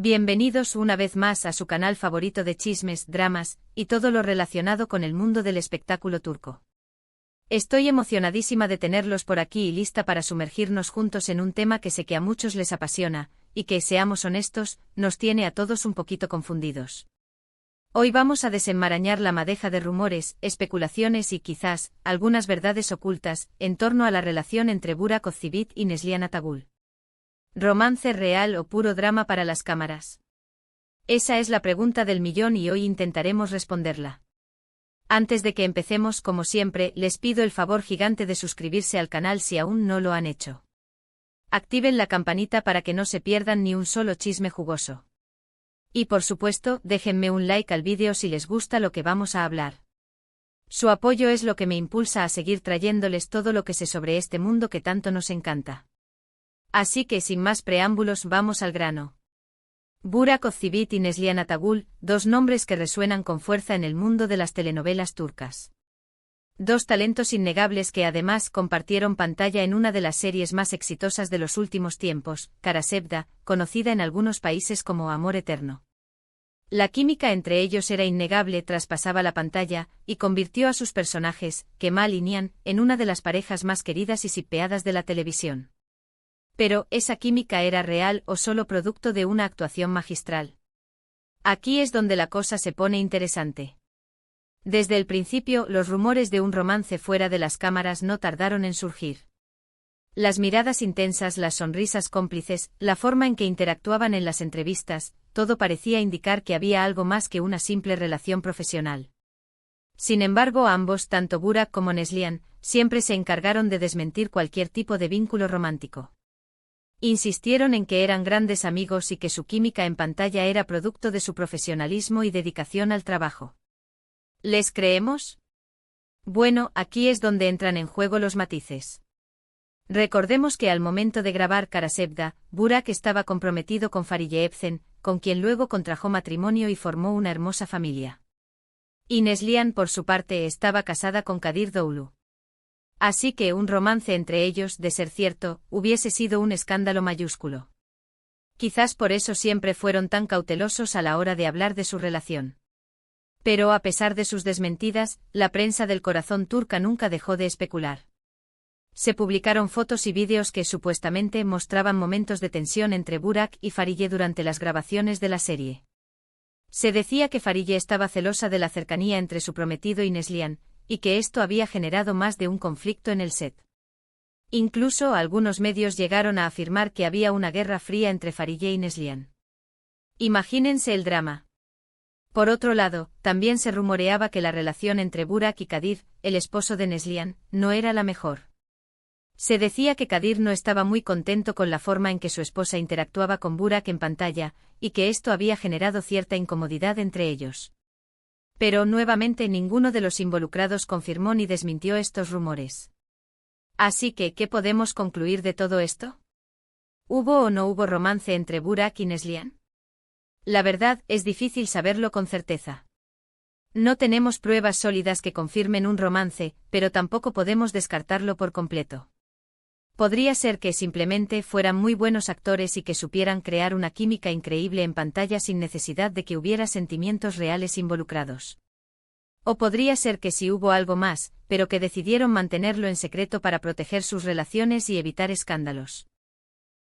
Bienvenidos una vez más a su canal favorito de chismes, dramas, y todo lo relacionado con el mundo del espectáculo turco. Estoy emocionadísima de tenerlos por aquí y lista para sumergirnos juntos en un tema que sé que a muchos les apasiona, y que, seamos honestos, nos tiene a todos un poquito confundidos. Hoy vamos a desenmarañar la madeja de rumores, especulaciones y quizás, algunas verdades ocultas, en torno a la relación entre Burak Özçivit y Neslihan Atagül. ¿Romance real o puro drama para las cámaras? Esa es la pregunta del millón y hoy intentaremos responderla. Antes de que empecemos, como siempre, les pido el favor gigante de suscribirse al canal si aún no lo han hecho. Activen la campanita para que no se pierdan ni un solo chisme jugoso. Y por supuesto, déjenme un like al vídeo si les gusta lo que vamos a hablar. Su apoyo es lo que me impulsa a seguir trayéndoles todo lo que sé sobre este mundo que tanto nos encanta. Así que sin más preámbulos vamos al grano. Burak Özçivit y Neslihan Atagül, dos nombres que resuenan con fuerza en el mundo de las telenovelas turcas. Dos talentos innegables que además compartieron pantalla en una de las series más exitosas de los últimos tiempos, Karasevda, conocida en algunos países como Amor Eterno. La química entre ellos era innegable, traspasaba la pantalla, y convirtió a sus personajes, Kemal y Nihan, en una de las parejas más queridas y shippeadas de la televisión. Pero, ¿esa química era real o solo producto de una actuación magistral? Aquí es donde la cosa se pone interesante. Desde el principio, los rumores de un romance fuera de las cámaras no tardaron en surgir. Las miradas intensas, las sonrisas cómplices, la forma en que interactuaban en las entrevistas, todo parecía indicar que había algo más que una simple relación profesional. Sin embargo, ambos, tanto Burak como Neslihan, siempre se encargaron de desmentir cualquier tipo de vínculo romántico. Insistieron en que eran grandes amigos y que su química en pantalla era producto de su profesionalismo y dedicación al trabajo. ¿Les creemos? Bueno, aquí es donde entran en juego los matices. Recordemos que al momento de grabar Karasevda, Burak estaba comprometido con Fariye Evcen, con quien luego contrajo matrimonio y formó una hermosa familia. Y Neslihan, por su parte, estaba casada con Kadir Doğulu. Así que un romance entre ellos, de ser cierto, hubiese sido un escándalo mayúsculo. Quizás por eso siempre fueron tan cautelosos a la hora de hablar de su relación. Pero a pesar de sus desmentidas, la prensa del corazón turca nunca dejó de especular. Se publicaron fotos y vídeos que supuestamente mostraban momentos de tensión entre Burak y Fariye durante las grabaciones de la serie. Se decía que Fariye estaba celosa de la cercanía entre su prometido y Neslihan, y que esto había generado más de un conflicto en el set. Incluso algunos medios llegaron a afirmar que había una guerra fría entre Fariye y Neslihan. Imagínense el drama. Por otro lado, también se rumoreaba que la relación entre Burak y Kadir, el esposo de Neslihan, no era la mejor. Se decía que Kadir no estaba muy contento con la forma en que su esposa interactuaba con Burak en pantalla, y que esto había generado cierta incomodidad entre ellos. Pero nuevamente ninguno de los involucrados confirmó ni desmintió estos rumores. Así que, ¿qué podemos concluir de todo esto? ¿Hubo o no hubo romance entre Burak y Neslihan? La verdad, es difícil saberlo con certeza. No tenemos pruebas sólidas que confirmen un romance, pero tampoco podemos descartarlo por completo. Podría ser que simplemente fueran muy buenos actores y que supieran crear una química increíble en pantalla sin necesidad de que hubiera sentimientos reales involucrados. O podría ser que sí hubo algo más, pero que decidieron mantenerlo en secreto para proteger sus relaciones y evitar escándalos.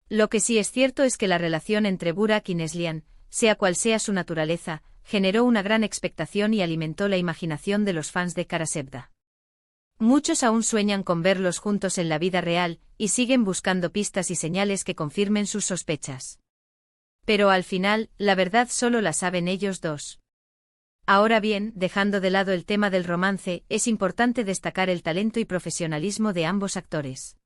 Lo que sí es cierto es que la relación entre Burak y Neslihan, sea cual sea su naturaleza, generó una gran expectación y alimentó la imaginación de los fans de Karasevda. Muchos aún sueñan con verlos juntos en la vida real, y siguen buscando pistas y señales que confirmen sus sospechas. Pero al final, la verdad solo la saben ellos dos. Ahora bien, dejando de lado el tema del romance, es importante destacar el talento y profesionalismo de ambos actores.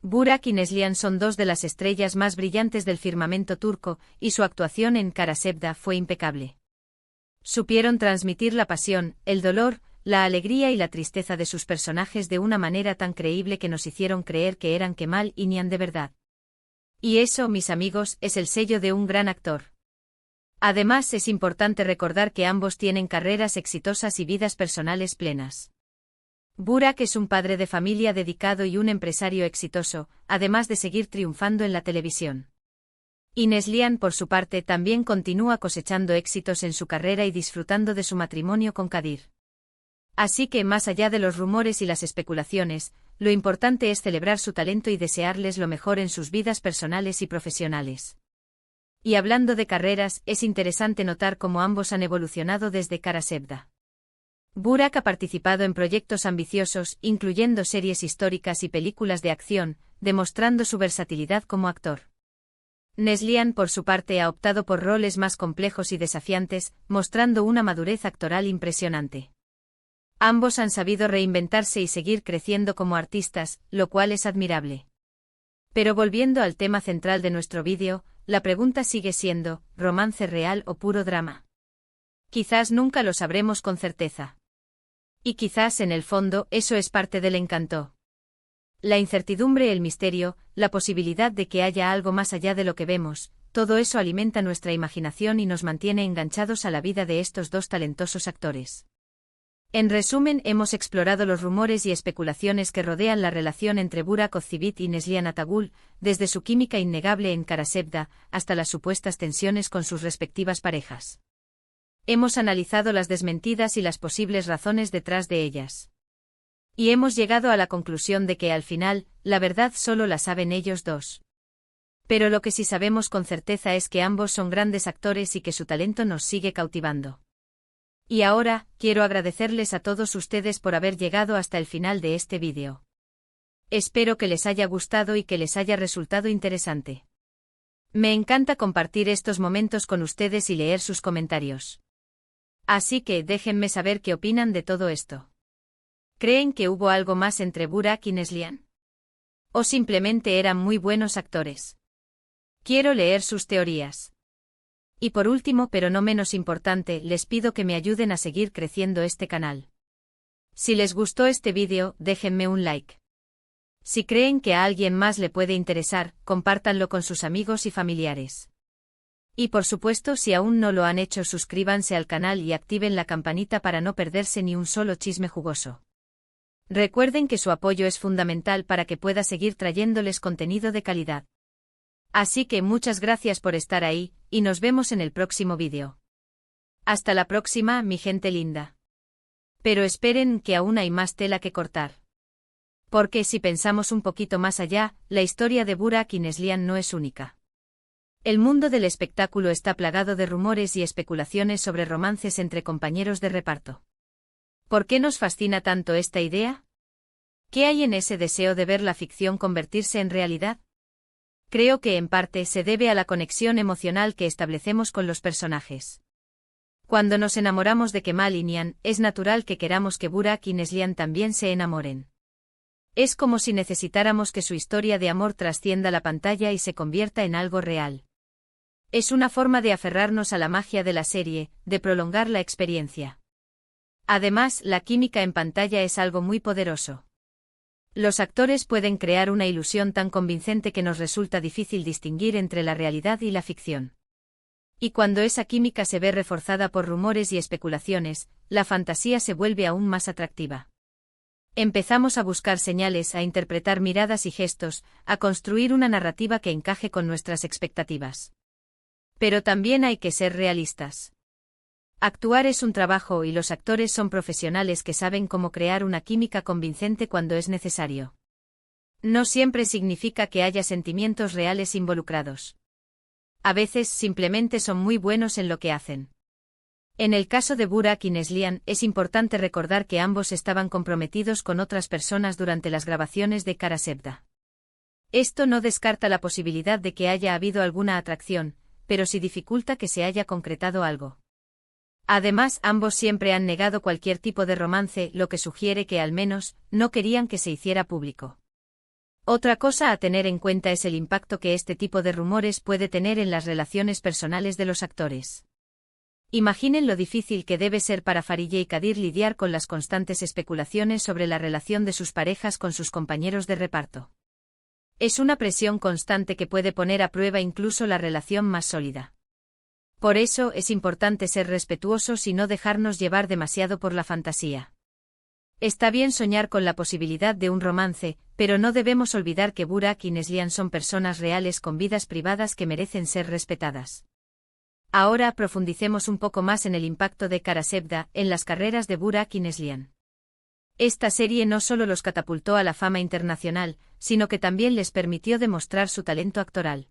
Burak y Neslihan son dos de las estrellas más brillantes del firmamento turco, y su actuación en Karasevda fue impecable. Supieron transmitir la pasión, el dolor, la alegría y la tristeza de sus personajes de una manera tan creíble que nos hicieron creer que eran Kemal y Nihan de verdad. Y eso, mis amigos, es el sello de un gran actor. Además, es importante recordar que ambos tienen carreras exitosas y vidas personales plenas. Burak es un padre de familia dedicado y un empresario exitoso, además de seguir triunfando en la televisión. Y Neslihan, por su parte, también continúa cosechando éxitos en su carrera y disfrutando de su matrimonio con Kadir. Así que, más allá de los rumores y las especulaciones, lo importante es celebrar su talento y desearles lo mejor en sus vidas personales y profesionales. Y hablando de carreras, es interesante notar cómo ambos han evolucionado desde Kara Sevda. Burak ha participado en proyectos ambiciosos, incluyendo series históricas y películas de acción, demostrando su versatilidad como actor. Neslihan, por su parte, ha optado por roles más complejos y desafiantes, mostrando una madurez actoral impresionante. Ambos han sabido reinventarse y seguir creciendo como artistas, lo cual es admirable. Pero volviendo al tema central de nuestro vídeo, la pregunta sigue siendo, ¿romance real o puro drama? Quizás nunca lo sabremos con certeza. Y quizás en el fondo eso es parte del encanto. La incertidumbre, el misterio, la posibilidad de que haya algo más allá de lo que vemos, todo eso alimenta nuestra imaginación y nos mantiene enganchados a la vida de estos dos talentosos actores. En resumen, hemos explorado los rumores y especulaciones que rodean la relación entre Burak Özçivit y Neslihan Atagül, desde su química innegable en Kara Sevda, hasta las supuestas tensiones con sus respectivas parejas. Hemos analizado las desmentidas y las posibles razones detrás de ellas. Y hemos llegado a la conclusión de que al final, la verdad solo la saben ellos dos. Pero lo que sí sabemos con certeza es que ambos son grandes actores y que su talento nos sigue cautivando. Y ahora, quiero agradecerles a todos ustedes por haber llegado hasta el final de este vídeo. Espero que les haya gustado y que les haya resultado interesante. Me encanta compartir estos momentos con ustedes y leer sus comentarios. Así que déjenme saber qué opinan de todo esto. ¿Creen que hubo algo más entre Burak y Neslihan? ¿O simplemente eran muy buenos actores? Quiero leer sus teorías. Y por último, pero no menos importante, les pido que me ayuden a seguir creciendo este canal. Si les gustó este vídeo, déjenme un like. Si creen que a alguien más le puede interesar, compártanlo con sus amigos y familiares. Y por supuesto, si aún no lo han hecho, suscríbanse al canal y activen la campanita para no perderse ni un solo chisme jugoso. Recuerden que su apoyo es fundamental para que pueda seguir trayéndoles contenido de calidad. Así que muchas gracias por estar ahí, y nos vemos en el próximo vídeo. Hasta la próxima, mi gente linda. Pero esperen, que aún hay más tela que cortar. Porque si pensamos un poquito más allá, la historia de Burak y Neslihan no es única. El mundo del espectáculo está plagado de rumores y especulaciones sobre romances entre compañeros de reparto. ¿Por qué nos fascina tanto esta idea? ¿Qué hay en ese deseo de ver la ficción convertirse en realidad? Creo que en parte se debe a la conexión emocional que establecemos con los personajes. Cuando nos enamoramos de Kemal y Nihan, es natural que queramos que Burak y Neslihan también se enamoren. Es como si necesitáramos que su historia de amor trascienda la pantalla y se convierta en algo real. Es una forma de aferrarnos a la magia de la serie, de prolongar la experiencia. Además, la química en pantalla es algo muy poderoso. Los actores pueden crear una ilusión tan convincente que nos resulta difícil distinguir entre la realidad y la ficción. Y cuando esa química se ve reforzada por rumores y especulaciones, la fantasía se vuelve aún más atractiva. Empezamos a buscar señales, a interpretar miradas y gestos, a construir una narrativa que encaje con nuestras expectativas. Pero también hay que ser realistas. Actuar es un trabajo y los actores son profesionales que saben cómo crear una química convincente cuando es necesario. No siempre significa que haya sentimientos reales involucrados. A veces simplemente son muy buenos en lo que hacen. En el caso de Burak y Neslihan, es importante recordar que ambos estaban comprometidos con otras personas durante las grabaciones de Kara Sevda. Esto no descarta la posibilidad de que haya habido alguna atracción, pero sí dificulta que se haya concretado algo. Además, ambos siempre han negado cualquier tipo de romance, lo que sugiere que al menos, no querían que se hiciera público. Otra cosa a tener en cuenta es el impacto que este tipo de rumores puede tener en las relaciones personales de los actores. Imaginen lo difícil que debe ser para Fariye y Kadir lidiar con las constantes especulaciones sobre la relación de sus parejas con sus compañeros de reparto. Es una presión constante que puede poner a prueba incluso la relación más sólida. Por eso es importante ser respetuosos y no dejarnos llevar demasiado por la fantasía. Está bien soñar con la posibilidad de un romance, pero no debemos olvidar que Burak y Neslihan son personas reales con vidas privadas que merecen ser respetadas. Ahora profundicemos un poco más en el impacto de Kara Sevda en las carreras de Burak y Neslihan. Esta serie no solo los catapultó a la fama internacional, sino que también les permitió demostrar su talento actoral.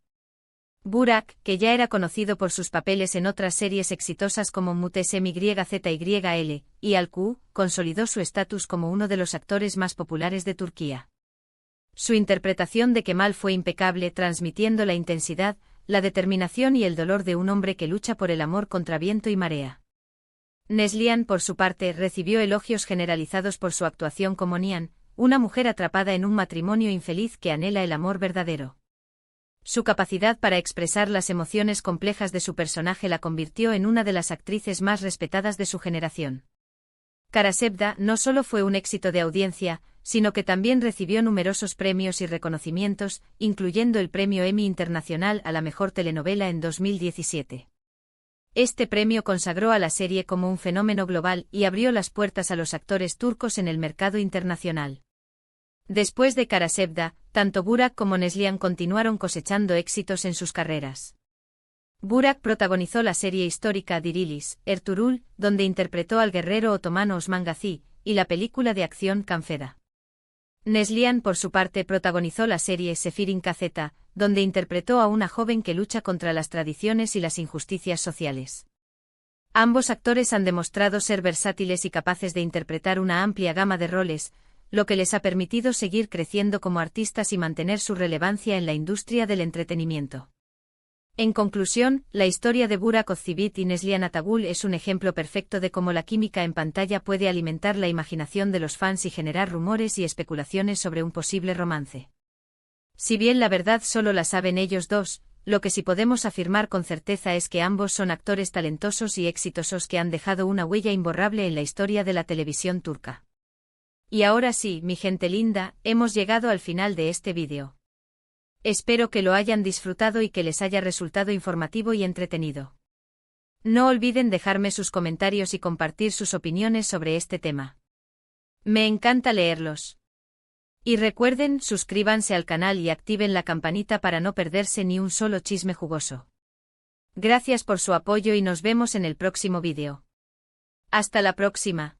Burak, que ya era conocido por sus papeles en otras series exitosas como Muhteşem YZYL y Al-Ku, consolidó su estatus como uno de los actores más populares de Turquía. Su interpretación de Kemal fue impecable, transmitiendo la intensidad, la determinación y el dolor de un hombre que lucha por el amor contra viento y marea. Neslihan, por su parte, recibió elogios generalizados por su actuación como Nihan, una mujer atrapada en un matrimonio infeliz que anhela el amor verdadero. Su capacidad para expresar las emociones complejas de su personaje la convirtió en una de las actrices más respetadas de su generación. Kara Sevda no solo fue un éxito de audiencia, sino que también recibió numerosos premios y reconocimientos, incluyendo el Premio Emmy Internacional a la Mejor Telenovela en 2017. Este premio consagró a la serie como un fenómeno global y abrió las puertas a los actores turcos en el mercado internacional. Después de Kara Sevda, tanto Burak como Neslihan continuaron cosechando éxitos en sus carreras. Burak protagonizó la serie histórica Dirilis, Ertuğrul, donde interpretó al guerrero otomano Osman Gazi, y la película de acción Canfeda. Neslihan, por su parte, protagonizó la serie Sefirin Kazeta, donde interpretó a una joven que lucha contra las tradiciones y las injusticias sociales. Ambos actores han demostrado ser versátiles y capaces de interpretar una amplia gama de roles, lo que les ha permitido seguir creciendo como artistas y mantener su relevancia en la industria del entretenimiento. En conclusión, la historia de Burak Özçivit y Neslihan Atagül es un ejemplo perfecto de cómo la química en pantalla puede alimentar la imaginación de los fans y generar rumores y especulaciones sobre un posible romance. Si bien la verdad solo la saben ellos dos, lo que sí podemos afirmar con certeza es que ambos son actores talentosos y exitosos que han dejado una huella imborrable en la historia de la televisión turca. Y ahora sí, mi gente linda, hemos llegado al final de este vídeo. Espero que lo hayan disfrutado y que les haya resultado informativo y entretenido. No olviden dejarme sus comentarios y compartir sus opiniones sobre este tema. Me encanta leerlos. Y recuerden, suscríbanse al canal y activen la campanita para no perderse ni un solo chisme jugoso. Gracias por su apoyo y nos vemos en el próximo vídeo. Hasta la próxima.